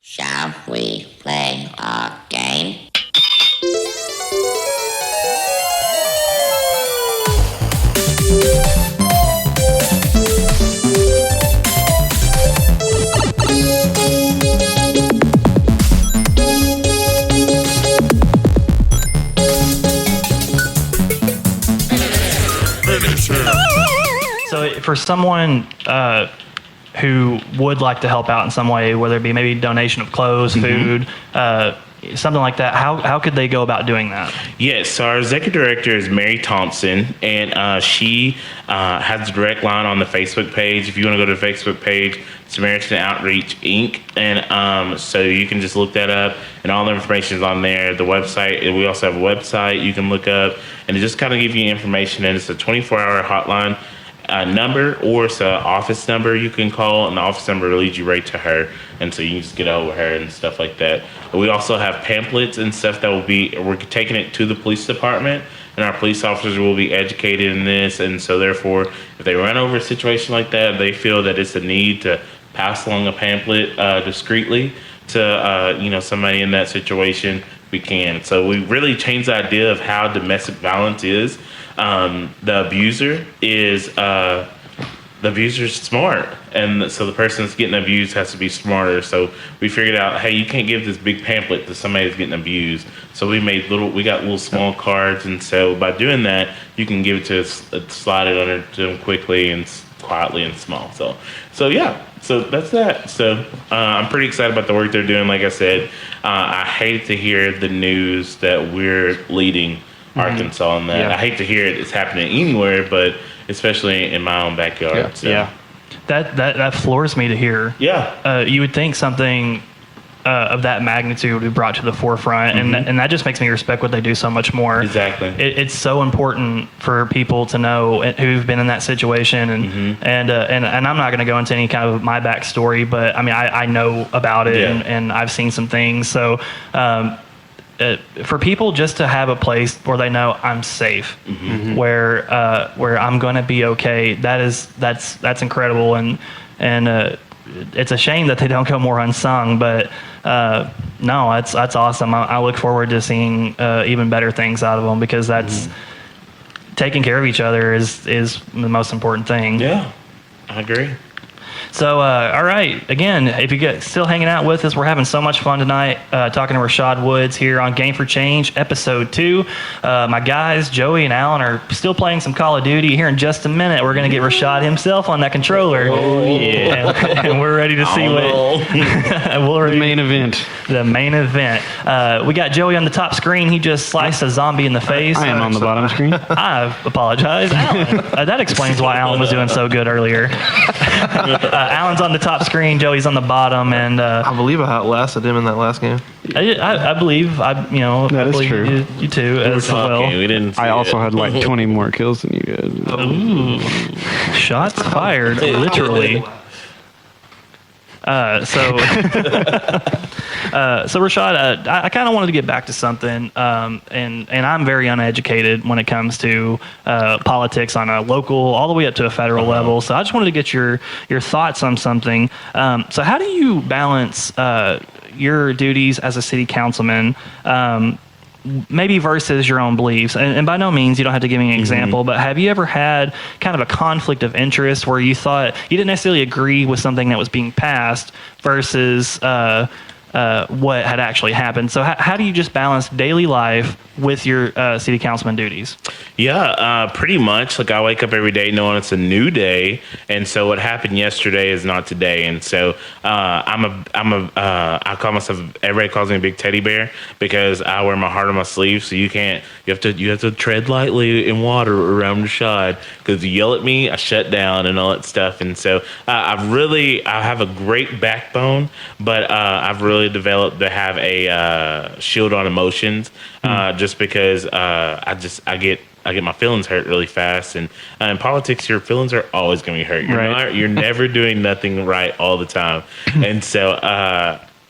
Shall we play a game? So for someone who would like to help out in some way, whether it be maybe donation of clothes, food, something like that, how could they go about doing that? Yes, so our executive director is Mary Thompson, and she has a direct line on the Facebook page. If you want to go to the Facebook page, Samaritan Outreach Inc., and so you can just look that up, and all the information is on there. The website, we also have a website you can look up, and it just kind of give you information, and it's a 24-hour hotline number, or it's an office number you can call, and the office number will lead you right to her, and so you can just get over her and stuff like that. We also have pamphlets and stuff that we're taking it to the police department, and our police officers will be educated in this, and so therefore, if they run over a situation like that, they feel that it's a need to pass along a pamphlet discreetly to somebody in that situation, we can. So we really changed the idea of how domestic violence is. The abuser is smart, and so the person that's getting abused has to be smarter. So we figured out, hey, you can't give this big pamphlet to somebody that's getting abused. So we got little small cards, and so by doing that, you can give it to slide it under to them quickly and quietly and small. So yeah. So that's that. So I'm pretty excited about the work they're doing. Like I said, I hate to hear the news that we're leading Arkansas in that. Yeah. I hate to hear it's happening anywhere, but especially in my own backyard. Yeah. So. Yeah. That floors me to hear. Yeah. You would think something of that magnitude would be brought to the forefront, and that just makes me respect what they do so much more. Exactly. It's so important for people to know who've been in that situation, and I'm not going to go into any kind of my backstory, but I mean I know about it, and I've seen some things. So for people just to have a place where they know I'm safe, where I'm going to be okay, that's incredible, and it's a shame that they don't go more unsung, but no, that's awesome. I look forward to seeing even better things out of them, because that's taking care of each other is the most important thing. Yeah, I agree. So, all right. Again, if you get still hanging out with us, we're having so much fun tonight talking to Rashad Woods here on Game for Change, Episode 2. My guys, Joey and Alan, are still playing some Call of Duty. Here in just a minute, we're going to get Rashad himself on that controller. Oh, yeah. And we're ready to see the main event. The main event. We got Joey on the top screen. He just sliced a zombie in the face. I am on the bottom screen. I apologize. Alan, that explains why Alan was doing so good earlier. Alan's on the top screen, Joey's on the bottom, and I believe I outlasted him in that last game. I believe that is true. You too as well. We didn't. I also had like 20 more kills than you guys. Ooh, shots fired, literally. So Rashad, I kind of wanted to get back to something, and I'm very uneducated when it comes to politics on a local all the way up to a federal level. So I just wanted to get your thoughts on something. So how do you balance your duties as a city councilman, maybe versus your own beliefs? And by no means, you don't have to give me an example, but have you ever had kind of a conflict of interest where you thought you didn't necessarily agree with something that was being passed versus what had actually happened? So how do you just balance daily life with your city councilman duties? Yeah, pretty much. Like, I wake up every day knowing it's a new day, and so what happened yesterday is not today. And so I call myself, everybody calls me a big teddy bear, because I wear my heart on my sleeve. So you have to tread lightly in water around Rashad, because you yell at me, I shut down and all that stuff. And so I have a great backbone, but I've really developed to have a shield on emotions, just because I get my feelings hurt really fast, and in politics, your feelings are always going to be hurt. You're never doing nothing right all the time, and so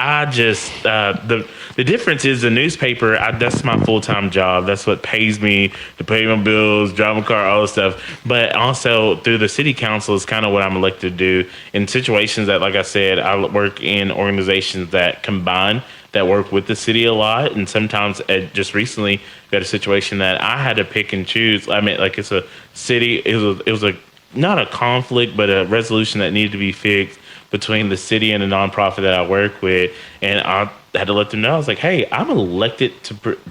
I just the difference is the newspaper. That's my full-time job. That's what pays me to pay my bills, drive my car, all this stuff. But also through the city council is kind of what I'm elected to do in situations that, like I said, I work in organizations that combine that work with the city a lot. And sometimes just recently got a situation that I had to pick and choose. I mean, like it's a city. It was a not a conflict, but a resolution that needed to be fixed between the city and the nonprofit that I work with. And I had to let them know, I was like, hey, I'm elected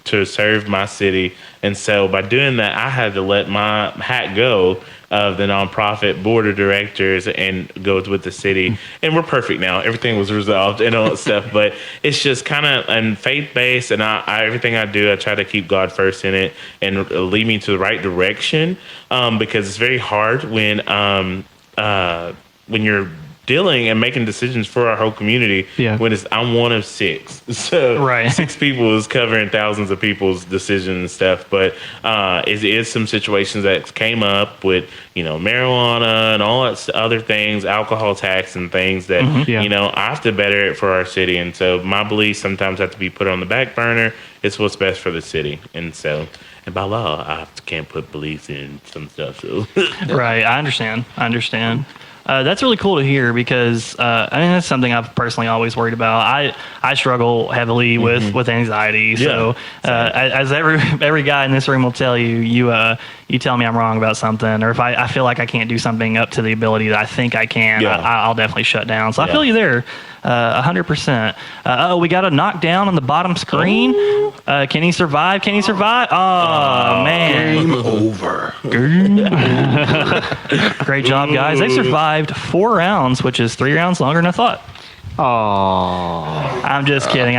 to serve my city. And so by doing that, I had to let my hat go of the nonprofit board of directors and go with the city. And we're perfect now. Everything was resolved and all that stuff. But it's just kind of faith-based. And I everything I do, I try to keep God first in it and lead me to the right direction. Because it's very hard when you're dealing and making decisions for our whole community. Yeah. When I'm one of 6, so Right. 6 people is covering thousands of people's decisions and stuff. But it is some situations that came up with marijuana and all that other things, alcohol tax and things that I have to better it for our city. And so my beliefs sometimes have to be put on the back burner. It's what's best for the city. And so, and by law, I can't put beliefs in some stuff. So Right. I understand. That's really cool to hear because that's something I've personally always worried about. I struggle heavily with anxiety. So as every guy in this room will tell you, you tell me I'm wrong about something, or if I feel like I can't do something up to the ability that I think I can, I'll definitely shut down. So I feel you there. 100%. We got a knockdown on the bottom screen. Can he survive? Oh, man. Game over. Great job, guys. They survived 4 rounds, which is 3 rounds longer than I thought. Oh, I'm just kidding.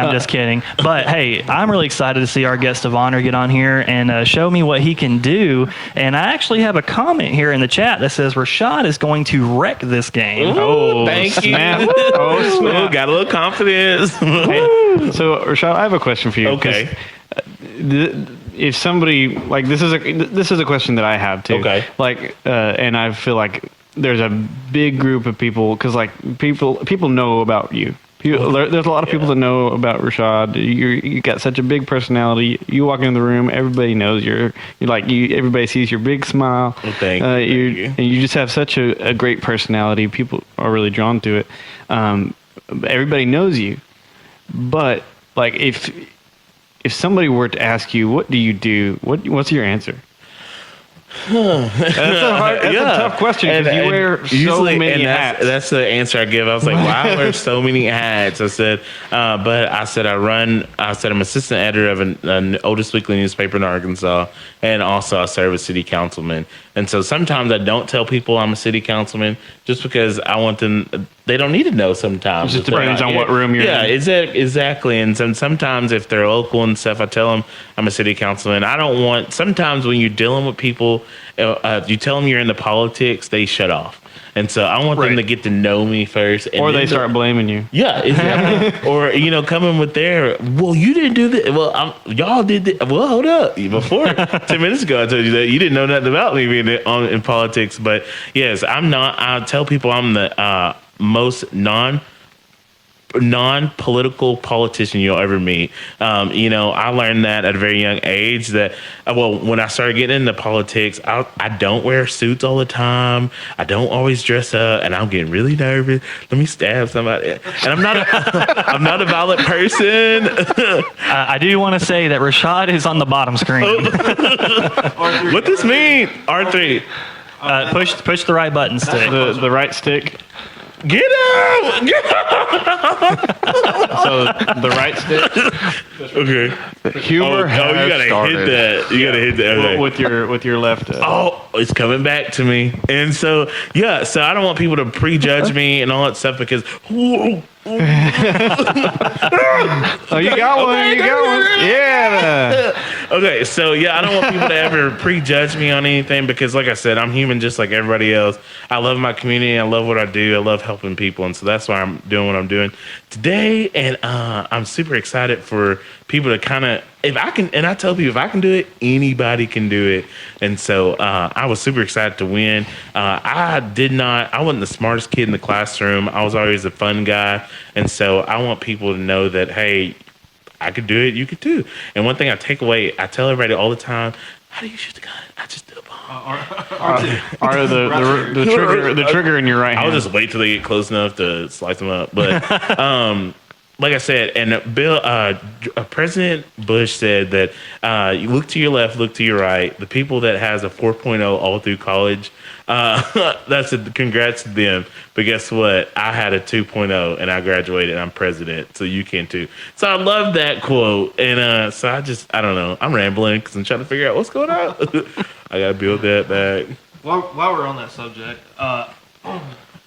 But hey, I'm really excited to see our guest of honor get on here and show me what he can do. And I actually have a comment here in the chat that says Rashad is going to wreck this game. Ooh, thank you. snap. Got a little confidence. Hey, so Rashad, I have a question for you. Okay. If somebody like this is a question that I have too. Okay. Like, and I feel like there's a big group of people because like people know about you. There's a lot of people that know about Rashad. You got such a big personality. You walk in the room, everybody knows you're like you. Everybody sees your big smile. Well, thank you. And you just have such a great personality. People are really drawn to it. Everybody knows you, but like if somebody were to ask you, what do you do? What's your answer? That's a tough question because you wear so many hats. That's the answer I give. I was like, wow, I wear so many hats. I said, I'm assistant editor of an oldest weekly newspaper in Arkansas, and also I serve as city councilman. And so sometimes I don't tell people I'm a city councilman just because I want them. They don't need to know sometimes. It just depends on what room you're in. Yeah, exactly. And sometimes if they're local and stuff, I tell them I'm a city councilman. I don't want, sometimes when you're dealing with people, you tell them you're in the politics, they shut off. And so I want them to get to know me first. And or they start blaming you. Yeah, exactly. Or, coming with well, you didn't do that. Well, y'all did that. Well, hold up. Before 10 minutes ago, I told you that you didn't know nothing about me being in politics. But yes, I tell people I'm the most non-political politician you'll ever meet. I learned that at a very young age that, when I started getting into politics, I don't wear suits all the time. I don't always dress up, and I'm getting really nervous. Let me stab somebody. And I'm not a violent person. I do want to say that Rashad is on the bottom screen. What this mean? R3. Push the right button stick. The right stick. Get out! So the right stick. Okay. Humor you has gotta started. hit that. You gotta hit that. Okay. with your left. It's coming back to me. And so I don't want people to prejudge me and all that stuff because Oh, you got one. You got one. Yeah. Okay, so yeah, I don't want people to ever prejudge me on anything because, like I said, I'm human just like everybody else. I love my community. I love what I do. I love helping people, and so that's why I'm doing what I'm doing today. And I'm super excited for people to kind of, if I can, and I tell people if I can do it, anybody can do it. And so I was super excited to win. I wasn't the smartest kid in the classroom. I was always a fun guy, and so I want people to know that hey, I could do it. You could too. And one thing I take away, I tell everybody all the time, how do you shoot the gun? I just do a bomb. Or the trigger in your right hand. I'll just wait till they get close enough to slice them up. But like I said, and President Bush said that you look to your left, look to your right. The people that has a 4.0 all through college, congrats to them. But guess what? I had a 2.0 and I graduated. And I'm president, so you can too. So I love that quote, and so I don't know. I'm rambling because I'm trying to figure out what's going on. I gotta build that back. While we're on that subject,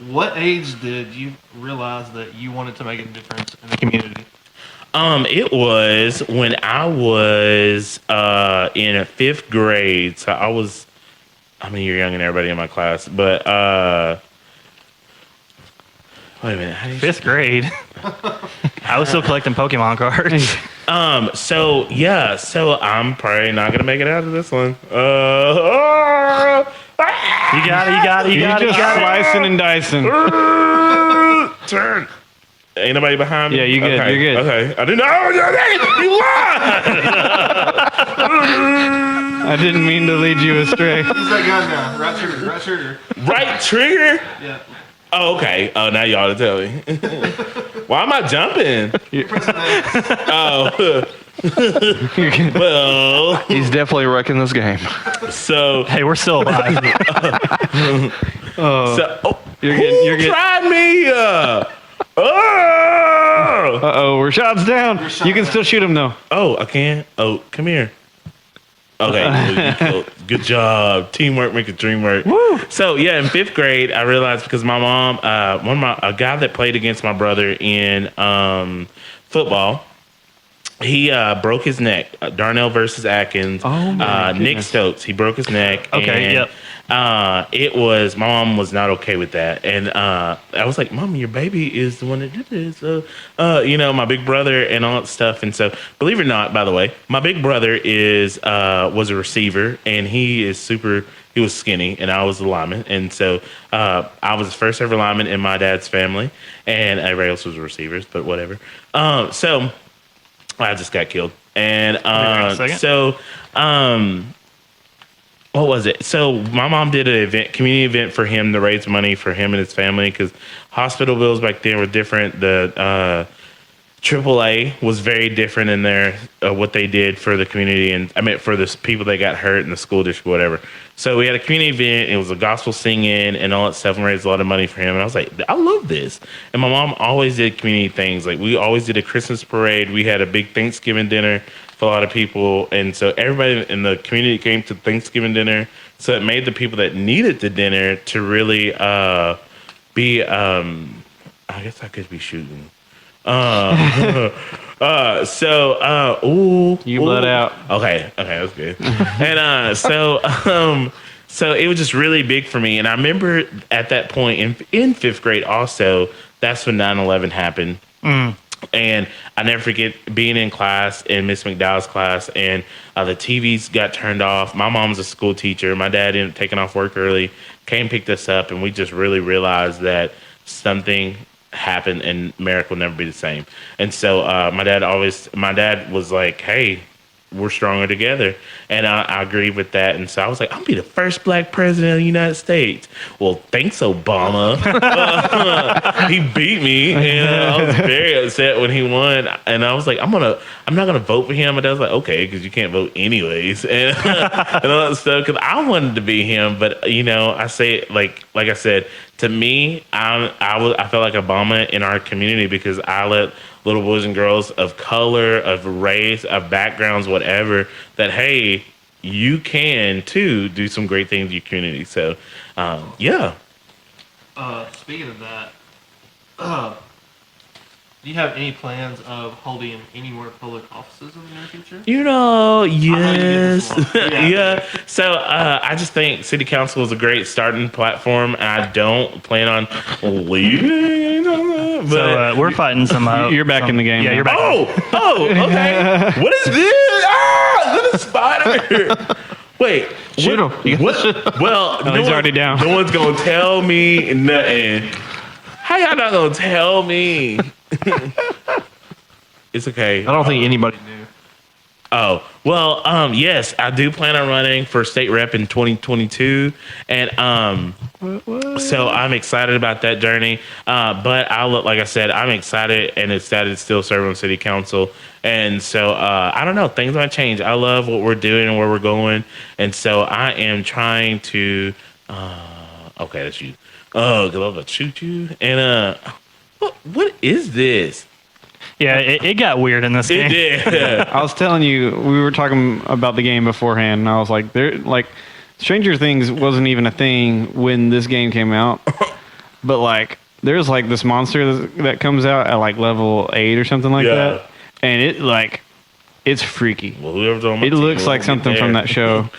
what age did you realize that you wanted to make a difference in the community? It was when I was in fifth grade. So I mean, you're younger than everybody in my class, but wait a minute. Fifth grade. I was still collecting Pokemon cards. So I'm probably not gonna make it out of this one. You got it. Slicing and dicing. Turn. Ain't nobody behind me? Yeah, you good. Okay. You're good. Okay. I didn't know. You lied. I didn't mean to lead you astray. Use that gun now. Right trigger. Right trigger? Yeah. Oh, okay. Oh, now you ought to tell me. Why am I jumping? Oh. Well, He's definitely wrecking this game. so Hey, we're still alive. You're getting. tried me. Rashad's down. You can still shoot him though. Oh, I can. Oh, come here. Okay, good job. Teamwork make the dream work. Woo. So yeah, in fifth grade, I realized because my mom, a guy that played against my brother in football, he broke his neck. Darnell versus Atkins. Oh my Nick goodness. Stokes. He broke his neck. Okay, and, yep. My mom was not okay with that, and I was like, "Mom, your baby is the one that did this." My big brother and all that stuff. And so, believe it or not, by the way, my big brother was a receiver, and he was skinny, and I was a lineman, and so I was the first ever lineman in my dad's family, and everybody else was receivers, but whatever. So I just got killed, and what was it? So my mom did an community event for him to raise money for him and his family because hospital bills back then were different. The AAA was very different in their what they did for the community, and I meant for the people that got hurt in the school district, whatever. So we had a community event. It was a gospel singing and all that stuff, and raised a lot of money for him. And I was like, I love this. And my mom always did community things. Like we always did a Christmas parade. We had a big Thanksgiving dinner for a lot of people, and so everybody in the community came to Thanksgiving dinner. So it made the people that needed the dinner to really be. I guess I could be shooting. You let out. Okay, that's good. And so it was just really big for me. And I remember at that point in fifth grade, also that's when 9/11 happened. And I never forget being in class, in Miss McDowell's class, and the TVs got turned off. My mom's a school teacher. My dad ended up taking off work early, came picked us up, and we just really realized that something happened and America will never be the same. And so my dad was like, hey, we're stronger together. And I agreed with that. And so I was like, I'll be the first black president of the United States. Well, thanks, Obama. He beat me. And I was very upset when he won. And I was like, I'm not going to vote for him. And I was like, okay, because you can't vote anyways. And, and all that stuff. Because I wanted to be him. But, I say, like I said, to me, I felt like Obama in our community because I let little boys and girls of color, of race, of backgrounds, whatever, that, hey, you can, too, do some great things in your community. So, yeah. Speaking of that, Do you have any plans of holding any more public offices in the near future? Yes. I know you get this one. Yeah. So I just think city council is a great starting platform, and I don't plan on leaving. But So we're fighting some. You're back in the game Yeah, now. you're back. okay. What is this? Ah, little spider. Wait. Shoot him. You What? Well, he's already down. No one's gonna tell me nothing. How y'all not gonna tell me? It's okay. I don't think anybody knew. Oh, well, yes, I do plan on running for state rep in 2022. And so I'm excited about that journey. But like I said, I'm excited and excited to still serve on city council. And so I don't know, things might change. I love what we're doing and where we're going. And so I am trying to, okay, that's you. Oh, because I'm going to shoot you. And what is this? Yeah, it got weird in this It game. did. I was telling you, we were talking about the game beforehand, and I was like, Stranger Things wasn't even a thing when this game came out, but like, there's like this monster that comes out at like level 8 or something like that, and it's freaky. Well, whoever's on my It team looks will like get something there. from that show.